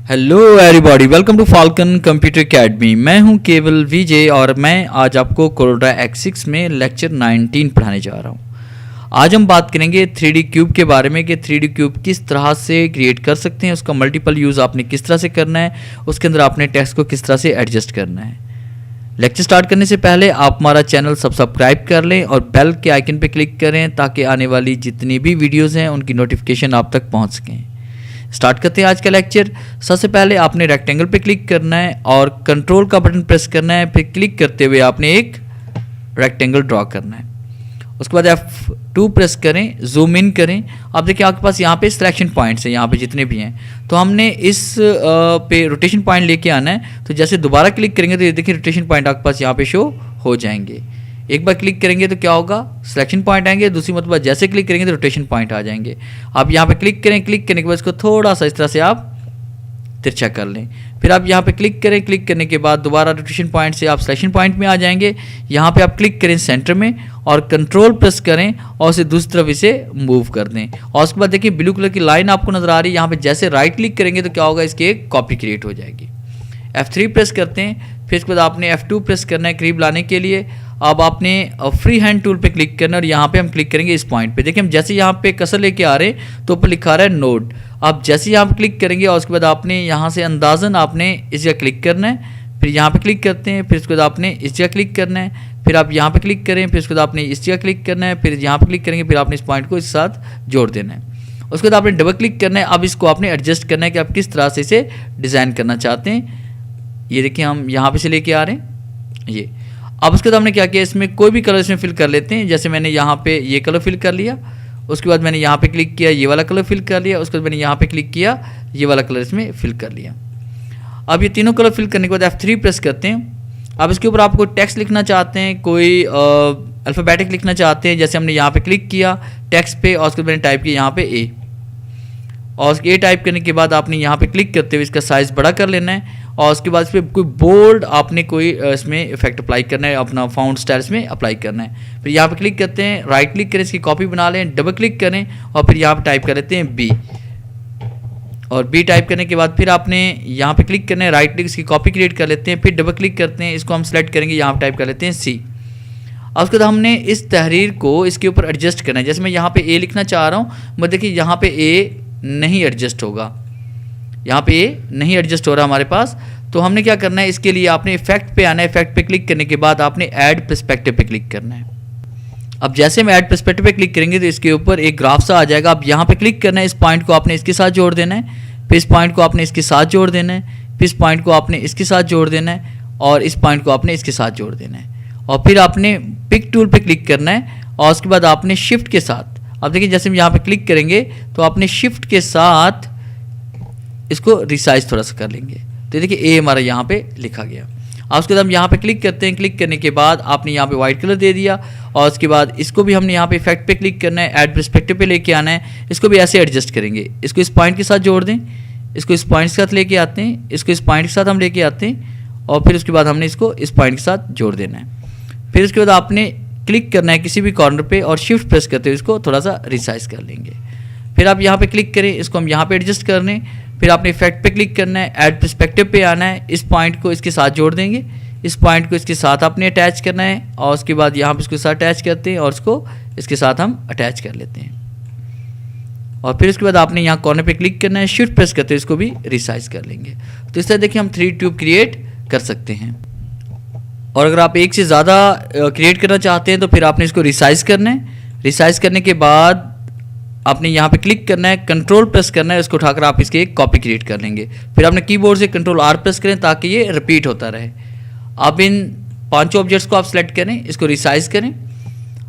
Hello everybody, welcome to Falcon computer academy. मैं हूं केवल विजय और मैं आज आपको कोरोडा X6 में लेक्चर 19 पढ़ाने जा रहा हूं। आज हम बात करेंगे 3D क्यूब के बारे में कि 3D क्यूब किस तरह से क्रिएट कर सकते हैं, उसका मल्टीपल यूज़ आपने किस तरह से करना है, उसके अंदर आपने टेक्स्ट को किस तरह से एडजस्ट करना है। लेक्चर स्टार्ट करने से पहले आप हमारा चैनल सब्सक्राइब कर लें और बेल के आइकन पर क्लिक करें ताकि आने वाली जितनी भी वीडियोज़ हैं उनकी नोटिफिकेशन आप तक पहुँच सकें। स्टार्ट करते हैं आज का लेक्चर। सबसे पहले आपने रेक्टेंगल पे क्लिक करना है और कंट्रोल का बटन प्रेस करना है, फिर क्लिक करते हुए आपने एक रेक्टेंगल ड्रॉ करना है। उसके बाद F2 प्रेस करें, जूम इन करें। आप देखिए आपके पास यहाँ पे सिलेक्शन पॉइंट्स हैं, यहाँ पे जितने भी हैं, तो हमने इस पे रोटेशन पॉइंट लेके आना है। तो जैसे दोबारा क्लिक करेंगे तो ये देखिए रोटेशन पॉइंट आपके पास यहाँ पे शो हो जाएंगे। एक बार क्लिक करेंगे तो क्या होगा, सिलेक्शन पॉइंट आएंगे, दूसरी मतलब जैसे क्लिक करेंगे तो रोटेशन पॉइंट आ जाएंगे। आप यहाँ पे क्लिक करें, क्लिक करने के बाद इसको थोड़ा सा इस तरह से आप तिरछा कर लें। फिर आप यहाँ पे क्लिक करें, क्लिक करने के बाद दोबारा रोटेशन पॉइंट से आप सिलेक्शन पॉइंट में आ जाएंगे। यहाँ पे आप क्लिक करें सेंटर में और कंट्रोल प्रेस करें और उसे दूसरी तरफ इसे मूव कर दें। और उसके बाद देखिए ब्लू कलर की लाइन आपको नजर आ रही है। यहाँ पे जैसे राइट क्लिक करेंगे तो क्या होगा, इसकी एक कॉपी क्रिएट हो जाएगी। F3 प्रेस करते हैं, फिर इसके बाद आपने F2 प्रेस करना है करीब लाने के लिए। अब आपने फ्री हैंड टूल पे क्लिक करना है और यहाँ पे हम क्लिक करेंगे इस पॉइंट पे। देखिए हम जैसे यहाँ पे कर्सर लेके आ रहे हैं तो ऊपर लिखा रहा है नोड। आप जैसे यहाँ पे क्लिक करेंगे और उसके बाद आपने यहाँ से अंदाजन आपने इस जगह क्लिक करना है, फिर यहाँ पे क्लिक करते हैं, फिर उसके बाद आपने इस जगह क्लिक करना है, फिर आप यहाँ पे क्लिक करें, फिर उसके बाद आपने इस जगह क्लिक करना है, फिर यहाँ पे क्लिक करेंगे, फिर आपने इस पॉइंट को इस साथ जोड़ देना है। उसके बाद आपने डबल क्लिक करना है। अब इसको आपने एडजस्ट करना है कि आप किस तरह से इसे डिज़ाइन करना चाहते हैं। ये देखिए हम यहाँ पे से लेके आ रहे हैं ये। अब उसके बाद हमने क्या किया, इसमें कोई भी कलर इसमें फिल कर लेते हैं। जैसे मैंने यहाँ पे ये कलर फिल कर लिया, उसके बाद मैंने यहाँ पे क्लिक किया, ये वाला कलर फिल कर लिया, उसके बाद मैंने यहाँ पे क्लिक किया, ये वाला कलर इसमें फिल कर लिया। अब ये तीनों कलर फिल करने के बाद F3 प्रेस करते हैं। अब इसके ऊपर आप कोई टेक्स्ट लिखना चाहते हैं, कोई अल्फ़ाबेटिक लिखना चाहते हैं। जैसे हमने यहाँ पे क्लिक किया टेक्स्ट पे और उसके बाद मैंने टाइप किया यहाँ पे A, और ए टाइप करने के बाद आपने यहाँ पे क्लिक करते हुए इसका साइज़ बड़ा कर लेना है। और उसके बाद इस पर कोई बोल्ड आपने कोई इसमें इफेक्ट अप्लाई करना है, अपना फाउंड स्टाइल में अप्लाई करना है। फिर यहाँ पे क्लिक करते हैं, राइट क्लिक करें, इसकी कॉपी बना लें, डबल क्लिक करें और फिर यहाँ पे टाइप कर लेते हैं बी। और बी टाइप करने के बाद फिर आपने यहाँ पे क्लिक करना है, राइट क्लिक, इसकी कॉपी क्रिएट कर लेते हैं, फिर डबल क्लिक करते हैं, इसको हम सेलेक्ट करेंगे, यहाँ पे टाइप कर लेते हैं सी। और उसके बाद हमने इस तहरीर को इसके ऊपर एडजस्ट करना है। जैसे मैं यहाँ पे ए लिखना चाह रहा हूँ, मैं देखिए यहाँ पे ए नहीं एडजस्ट होगा, यहाँ पे ए नहीं एडजस्ट हो रहा हमारे पास। तो हमने क्या करना है, इसके लिए आपने इफेक्ट पे आना है। इफेक्ट पे क्लिक करने के बाद आपने ऐड पर्सपेक्टिव पे क्लिक करना है। अब जैसे हम ऐड पर्सपेक्टिव पे क्लिक करेंगे तो इसके ऊपर एक ग्राफ सा आ जाएगा। अब यहाँ पे क्लिक करना है, इस पॉइंट को आपने इसके साथ जोड़ देना है, फिर इस पॉइंट को आपने इसके साथ जोड़ देना है, फिर इस पॉइंट को आपने इसके साथ जोड़ देना है और इस पॉइंट को आपने इसके साथ जोड़ देना है। और फिर आपने पिक टूल पे क्लिक करना है और उसके बाद आपने शिफ्ट के साथ, अब देखिए जैसे हम यहाँ पे क्लिक करेंगे तो आपने शिफ्ट के साथ इसको रिसाइज थोड़ा सा कर लेंगे। तो देखिए ए हमारा यहाँ पे लिखा गया। अब उसके बाद हम यहाँ पे क्लिक करते हैं, क्लिक करने के बाद आपने यहाँ पे वाइट कलर दे दिया और उसके बाद इसको भी हमने यहाँ पे इफेक्ट पे क्लिक करना है, ऐड पर्सपेक्टिव पे लेके आना है। इसको भी ऐसे एडजस्ट करेंगे, इसको इस पॉइंट के साथ जोड़ दें, इसको इस पॉइंट के साथ लेके आते हैं, इसको इस पॉइंट के साथ हम लेके आते हैं और फिर उसके बाद हमने इसको इस पॉइंट के साथ जोड़ देना है। फिर उसके बाद आपने क्लिक करना है किसी भी कॉर्नर पे और शिफ्ट प्रेस करते हुए इसको थोड़ा सा रिसाइज कर लेंगे। फिर आप यहाँ पे क्लिक करें, इसको हम यहाँ पे एडजस्ट कर लें। फिर आपने इफेक्ट पे क्लिक करना है, ऐड पर्सपेक्टिव पे आना है, इस पॉइंट को इसके साथ जोड़ देंगे, इस पॉइंट को इसके साथ आपने अटैच करना है और उसके बाद यहाँ पे इसके साथ अटैच करते हैं और इसको इसके साथ हम अटैच कर लेते हैं। और फिर उसके बाद आपने यहाँ कॉर्नर पे क्लिक करना है, शिफ्ट प्रेस करते हुए इसको भी रिसाइज कर लेंगे। तो इस तरह देखिए हम 3D क्यूब क्रिएट कर सकते हैं। और अगर आप एक से ज़्यादा क्रिएट करना चाहते हैं तो फिर आपने इसको रिसाइज करना है। रिसाइज करने के बाद आपने यहाँ पे क्लिक करना है, कंट्रोल प्रेस करना है, इसको उठाकर आप इसकी एक कॉपी क्रिएट कर लेंगे। फिर आपने कीबोर्ड से कंट्रोल आर प्रेस करें ताकि ये रिपीट होता रहे। अब इन पांचों ऑब्जेक्ट्स को आप सेलेक्ट करें, इसको रिसाइज करें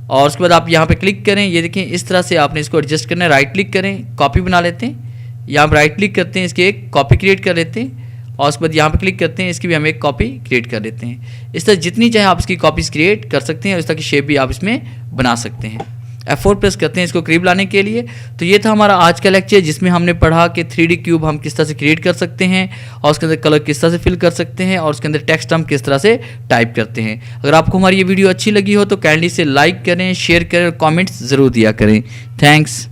और उसके बाद आप यहाँ पे क्लिक करें। ये देखें इस तरह से आपने इसको एडजस्ट करना है, राइट क्लिक करें, कॉपी बना लेते हैं, यहाँ पर राइट क्लिक करते हैं, इसकी एक कॉपी क्रिएट कर लेते हैं और उसके बाद यहाँ पे क्लिक करते हैं, इसकी भी हम एक कॉपी क्रिएट कर लेते हैं। इस तरह जितनी चाहे आप इसकी कॉपीज क्रिएट कर सकते हैं और इस तरह की शेप भी आप इसमें बना सकते हैं। F4 प्रेस करते हैं इसको करीब लाने के लिए। तो ये था हमारा आज का लेक्चर जिसमें हमने पढ़ा कि 3D क्यूब हम किस तरह से क्रिएट कर सकते हैं और उसके अंदर कलर किस तरह से फिल कर सकते हैं और उसके अंदर टेक्स्ट हम किस तरह से टाइप करते हैं। अगर आपको हमारी ये वीडियो अच्छी लगी हो तो काइंडली से लाइक करें, शेयर करें और कमेंट्स ज़रूर दिया करें। थैंक्स।